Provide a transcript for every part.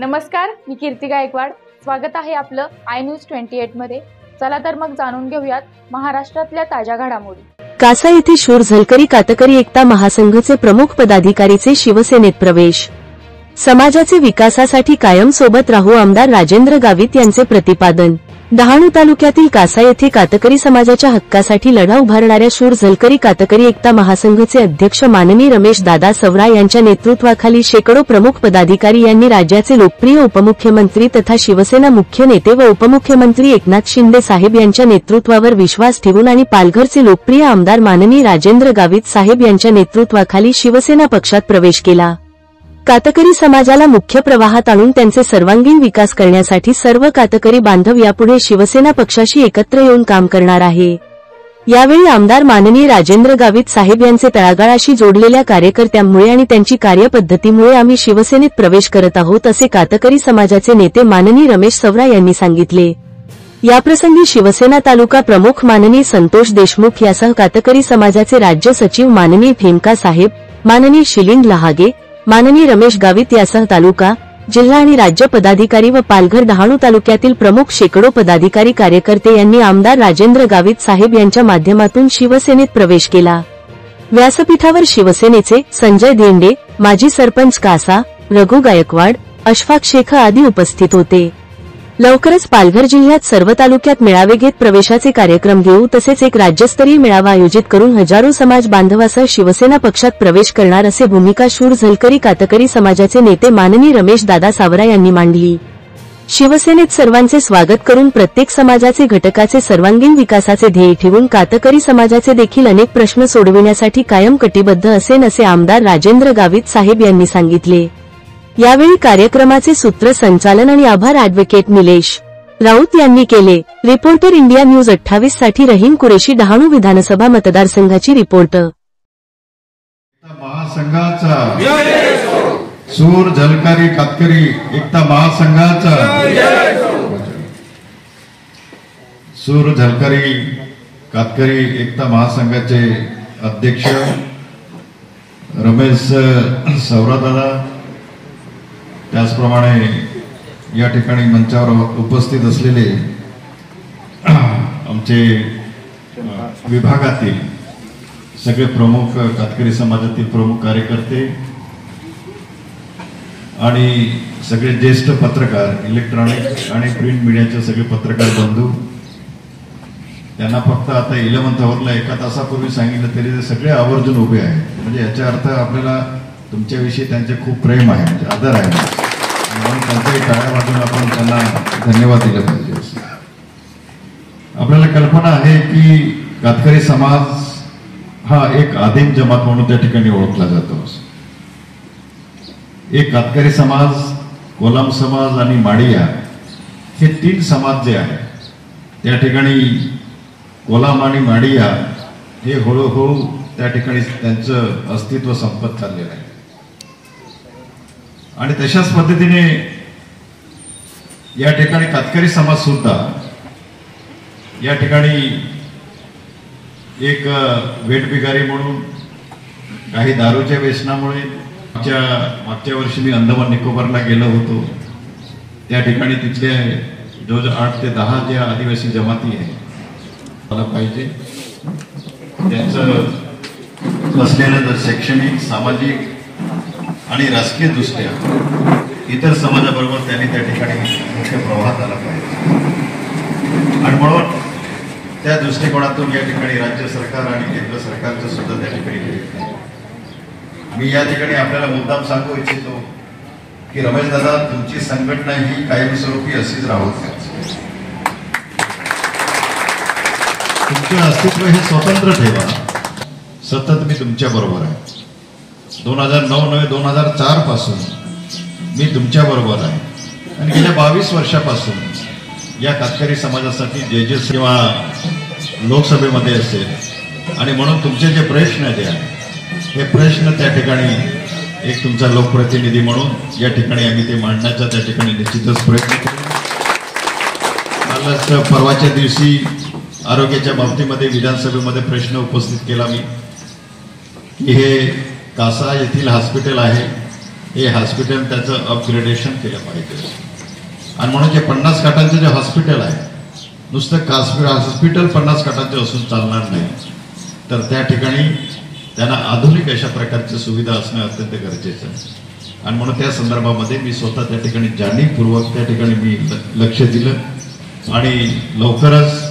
नमस्कार, मी कीर्ती गायकवाड. स्वागत आहे आपलं आय न्यूज 28 मध्ये. चला तर मग जाणून घेऊयात महाराष्ट्रातल्या ताज्या घडामोडी. कासा येथे शूर झलकरी कातकरी एकता महासंघचे प्रमुख पदाधिकारीचे शिवसेनेत प्रवेश. समाजाचे विकासासाठी कायम सोबत राहू आमदार राजेंद्र गावित यांचे प्रतिपादन. डहाणू तालुक्यातील कासा येथे कातकरी समाजाच्या हक्कासाठी लढा उभारणाऱ्या शूर झलकरी कातकरी एकता महासंघचे अध्यक्ष माननीय रमेश दादा सवरा यांच्या नेतृत्वाखाली शेकडो प्रमुख पदाधिकारी यांनी राज्याचे लोकप्रिय उपमुख्यमंत्री तथा शिवसेना मुख्य नेते व उपमुख्यमंत्री एकनाथ शिंदे साहेब यांच्या नेतृत्वावर विश्वास ठेवून आणि पालघरचे लोकप्रिय आमदार माननीय राजेंद्र गावित साहेब यांच्या नेतृत्वाखाली शिवसेना पक्षात प्रवेश केला. कातकरी समाजाला मुख्य प्रवाहात आणून त्यांचे सर्वांगीण विकास करण्यासाठी सर्व कातकरी बांधव यापुढे शिवसेना पक्षाशी एकत्र येऊन काम करणार आहे. यावेळी आमदार माननीय राजेंद्र गावित साहेब यांचे तळागाळाशी जोडलेल्या कार्यकर्त्यांमुळे आणि त्यांची कार्यपद्धतीमुळे आम्ही शिवसेनेत प्रवेश करत आहोत, असे कातकरी समाजाचे नेते माननीय रमेश सवरा यांनी सांगितले. याप्रसंगी शिवसेना तालुका प्रमुख माननीय संतोष देशमुख यासह कातकरी समाजाचे राज्य सचिव माननीय फेमका साहेब, माननीय शिलिंग लहागे, माननीय रमेश गावित यासह तालुका, जिल्हा आणि राज्य पदाधिकारी व पालघर डहाणू तालुक्यातील प्रमुख शेकडो पदाधिकारी कार्यकर्ते यांनी आमदार राजेंद्र गावित साहेब यांच्या माध्यमातून शिवसेनेत प्रवेश केला. व्यासपीठावर शिवसेनेचे संजय धेंडे, माजी सरपंच कासा, रघु गायकवाड, अशफाक शेख आदी उपस्थित होते. लवकरच पालघर जिल्ह्यात सर्व तालुक्यात मेळावे घेत प्रवेशाचे कार्यक्रम घेऊ, तसेच एक राज्यस्तरीय मेळावा आयोजित करून हजारो समाज बांधवासह शिवसेना पक्षात प्रवेश करणार, असे भूमिका शूर झलकरी कातकरी समाजाचे नेते माननीय रमेश दादा सावरा यांनी मांडली. शिवसेनेत सर्वांचे स्वागत करून प्रत्येक समाजाचे घटकाचे सर्वांगीण विकासाचे ध्येय ठेवून कातकरी समाजाचे देखील अनेक प्रश्न सोडविण्यासाठी कायम कटिबद्ध असेन, असे आमदार राजेंद्र गावित साहेब यांनी सांगितले. यावेळी कार्यक्रमाचे सूत्रसंचालन आणि आभार ॲडव्होकेट निलेश राऊत यांनी केले. रिपोर्टर इंडिया न्यूज 28 साठी रहीम कुरेशी, डहाणू विधानसभा मतदारसंघाची रिपोर्टर. महासंघाचा शूर झलकरी कातकरी एकता महासंघाचा शूर झलकरी कातकरी एकता महासंघाचे अध्यक्ष रमेश सवरा दादा, त्याचप्रमाणे या ठिकाणी मंचावर उपस्थित असलेले आमचे विभागातील सगळे प्रमुख कातकरी समाजातील प्रमुख कार्यकर्ते आणि सगळे ज्येष्ठ पत्रकार, इलेक्ट्रॉनिक आणि प्रिंट मीडियाचे सगळे पत्रकार बंधू, त्यांना फक्त आता 11th आवरला, एका तासापूर्वी सांगितलं तरी ते सगळे आवर्जून उभे आहेत. म्हणजे याचा अर्थ आपल्याला तुमच्याविषयी त्यांचे खूप प्रेम आहे, आदर आहे, म्हणून त्यांच्याही टाळ्या वाजून आपण त्यांना धन्यवाद दिले पाहिजे. आपल्याला कल्पना आहे की कातकरी समाज हा एक आदिम जमात म्हणून त्या ठिकाणी ओळखला जातो. एक कातकरी समाज, कोलाम समाज आणि माडिया हे 3 समाज जे आहेत त्या ठिकाणी कोलाम आणि माडिया हे हळूहळू त्या ठिकाणी त्यांचं अस्तित्व संपत चाललेलं आहे. आणि तशाच पद्धतीने या ठिकाणी कातकरी समाज सुद्धा या ठिकाणी एक वेठबिगारी म्हणून काही दारूच्या व्यसनामुळे मागच्या वर्षी मी अंदमान निकोबारला गेलो होतो. त्या ठिकाणी तिथले जवळजवळ 8 ते 10 ज्या आदिवासी जमाती आहे मला पाहिजे त्यांचं असलेलं शैक्षणिक, सामाजिक आणि राजकीय दृष्ट्या इतर समाजाबरोबर त्यांनी त्या ठिकाणी मुख्य प्रवाहात आला पाहिजे. आणि म्हणून त्या दृष्टिकोनातून या ठिकाणी राज्य सरकार आणि केंद्र सरकारचं सुद्धा त्या ठिकाणी मी या ठिकाणी आपल्याला मुद्दाम सांगू इच्छितो की रमेश दादा, तुमची संघटना ही कायमस्वरूपी अशीच राहू द्या. तुमचे अस्तित्व हे स्वतंत्र ठेवा. सतत मी तुमच्या बरोबर आहे. 2004 पासून मी तुमच्या बरोबर आहे आणि गेल्या 22 वर्षापासून या कातकरी समाजासाठी जे किंवा लोकसभेमध्ये असेल आणि म्हणून तुमचे जे प्रश्न जे आहेत हे प्रश्न त्या ठिकाणी एक तुमचा लोकप्रतिनिधी म्हणून या ठिकाणी आम्ही ते मांडण्याचा त्या ठिकाणी निश्चितच प्रयत्न करू. कालच परवाच्या दिवशी आरोग्याच्या बाबतीमध्ये विधानसभेमध्ये प्रश्न उपस्थित केला मी की हे कासा येथील हॉस्पिटल आहे हे हॉस्पिटल त्याचं अपग्रेडेशन केलं पाहिजे. आणि म्हणून जे 50 खाटांचं जे हॉस्पिटल आहे, नुसतं हॉस्पिटल 50 खाटांचे असून चालणार नाही, तर त्या ठिकाणी त्यांना आधुनिक अशा प्रकारची सुविधा असणं अत्यंत गरजेचं आहे. आणि म्हणून त्या संदर्भामध्ये मी स्वतः त्या ठिकाणी जाणीवपूर्वक त्या ठिकाणी मी लक्ष दिलं आणि लवकरच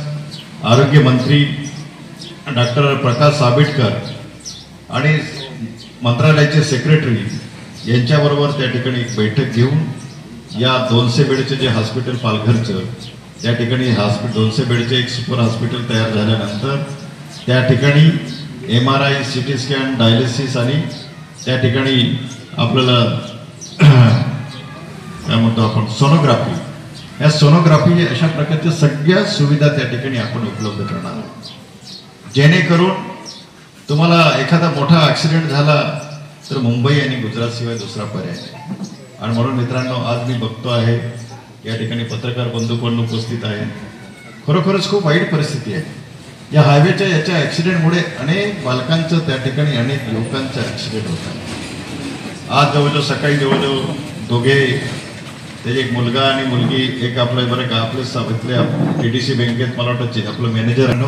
आरोग्यमंत्री डॉक्टर प्रकाश आंबेडकर आणि मंत्रालयाचे सेक्रेटरी यांच्याबरोबर त्या ठिकाणी एक बैठक घेऊन या 200 बेडचे जे हॉस्पिटल पालघरचं त्या ठिकाणी 200 बेडचे एक सुपर हॉस्पिटल तयार झाल्यानंतर त्या ठिकाणी MRI, CT स्कॅन, डायलिसिस आणि त्या ठिकाणी आपल्याला काय म्हणतो आपण सोनोग्राफी, या सोनोग्राफी अशा प्रकारच्या सगळ्या सुविधा त्या ठिकाणी आपण उपलब्ध करणार आहोत, जेणेकरून तुम्हाला एखादा मोठा ऍक्सिडेंट झाला तर मुंबई आणि गुजरात शिवाय दुसरा पर्याय नाही. आणि म्हणून मित्रांनो, आज मी बघतो आहे या ठिकाणी पत्रकार बंधू पण उपस्थित आहे. खरोखरच खूप वाईट परिस्थिती आहे. या हायवेच्या याच्या ऍक्सिडेंटमुळे अनेक बालकांचं त्या ठिकाणी अनेक लोकांचं ऍक्सिडेंट होत आहे. आज जवळजवळ सकाळी जवळजवळ दोघे, त्याचे एक मुलगा आणि मुलगी, एक आपलं बरं का आपले सावित्र्या TDC बँकेत मला वाटतं आपलं मॅनेजर आहे.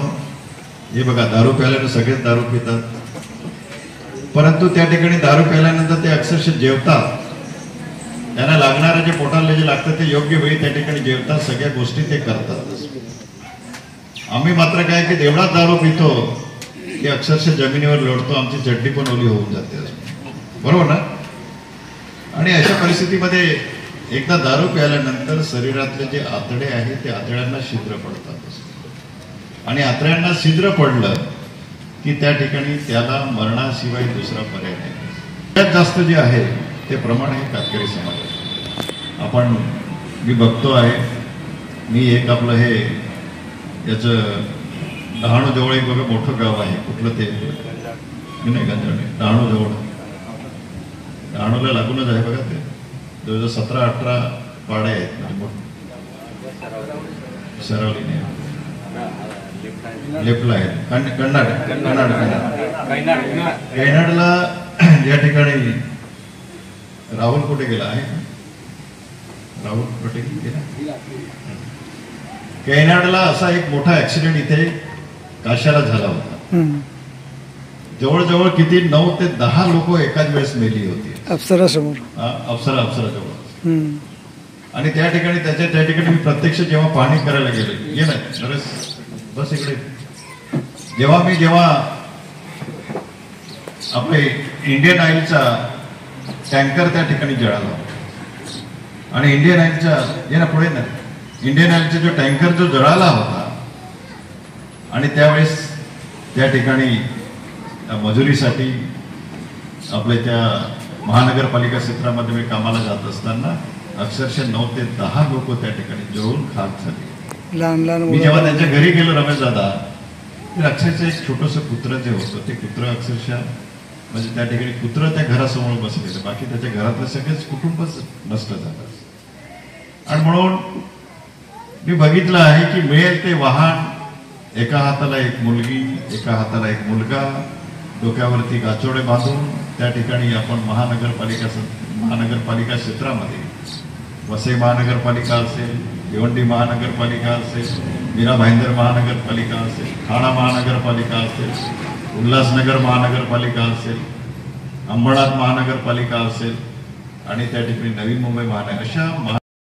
हे बघा, दारू प्यायल्यानं सगळेच दारू पितात, परंतु त्या ठिकाणी दारू प्यायल्यानंतर ते अक्षरशः जेवतात. त्यांना लागणारे जे पोटाला जे लागतं ते योग्य वेळी त्या ठिकाणी जेवतात, सगळ्या गोष्टी ते करतात. आम्ही मात्र काय की एवढाच दारू पितो की अक्षरशः जमिनीवर लोळतो, आमची चड्डी पण ओली होऊन जाते, बरोबर ना. आणि अशा परिस्थितीमध्ये एकदा दारू प्यायल्यानंतर शरीरातले जे आतडे आहेत ते आतड्यांना छिद्र पडतात आणि आतड्यांना छिद्र पडलं की त्या ठिकाणी त्याला मरणाशिवाय दुसरा पर्याय नाही. सगळ्यात जास्त जे आहे ते प्रमाण हे कातकरी समाजात आपण मी बघतो आहे. मी एक आपलं हे याचं डहाणू जवळ एक बघा मोठं गाव आहे, कुठलं ते नाही गंजाणे, डहाणू जवळ, डहाणूला लागूनच आहे बघा. ते जवळजवळ 17-18 पाडे आहेत, सरावली नाही, लेपला आहे, कैनाडला या ठिकाणी राहुल कुठे गेला आहे, राहुल कुठे गेला. कैनाडला असा एक मोठा ऍक्सिडेंट इथे काशाला झाला होता. जवळजवळ किती 9 ते 10 लोक एकाच वेळेस मेली होती अप्सरासमोर, अप्सरा जवळ. आणि त्या ठिकाणी त्या ठिकाणी मी प्रत्यक्ष जेव्हा पाहणी करायला गेलो, ये ना बस इकडे, जेव्हा आपले इंडियन ऑइलचा टँकर त्या ठिकाणी जळाला आणि इंडियन ऑइलच्या ये ना पुढे ना इंडियन ऑइलचा जो टँकर जो जळाला होता आणि त्यावेळेस त्या ठिकाणी मजुरीसाठी आपल्या त्या महानगरपालिका क्षेत्रामध्ये मी कामाला जात असताना अक्षरशः 9 ते 10 लोक त्या ठिकाणी जळून खाक झाले. लहान लहान मी जेव्हा त्यांच्या घरी गेलो रमेश दादा, तर अक्षरशः एक छोटंसं कुत्रं जे होतं ते कुत्रं अक्षरशः म्हणजे त्या ठिकाणी कुत्रं त्या घरासमोर बसलेलं, बाकी त्याच्या घरातलं सगळेच कुटुंबच नष्ट झालं. आणि म्हणून मी बघितलं आहे की मिळेल ते वाहन, एका हाताला एक मुलगी, एका हाताला एक मुलगा, डोक्यावरती गाचोडे बांधून त्या ठिकाणी आपण महानगरपालिका क्षेत्रामध्ये वसई महानगरपालिका असेल, भिवंडी महानगरपालिका असेल, मीरा भाईंदर महानगरपालिका असेल, ठाणा महानगरपालिका असेल, उल्हासनगर महानगरपालिका असेल, अंबरनाथ महानगरपालिका असेल आणि त्या ठिकाणी नवी मुंबई महानगर अशा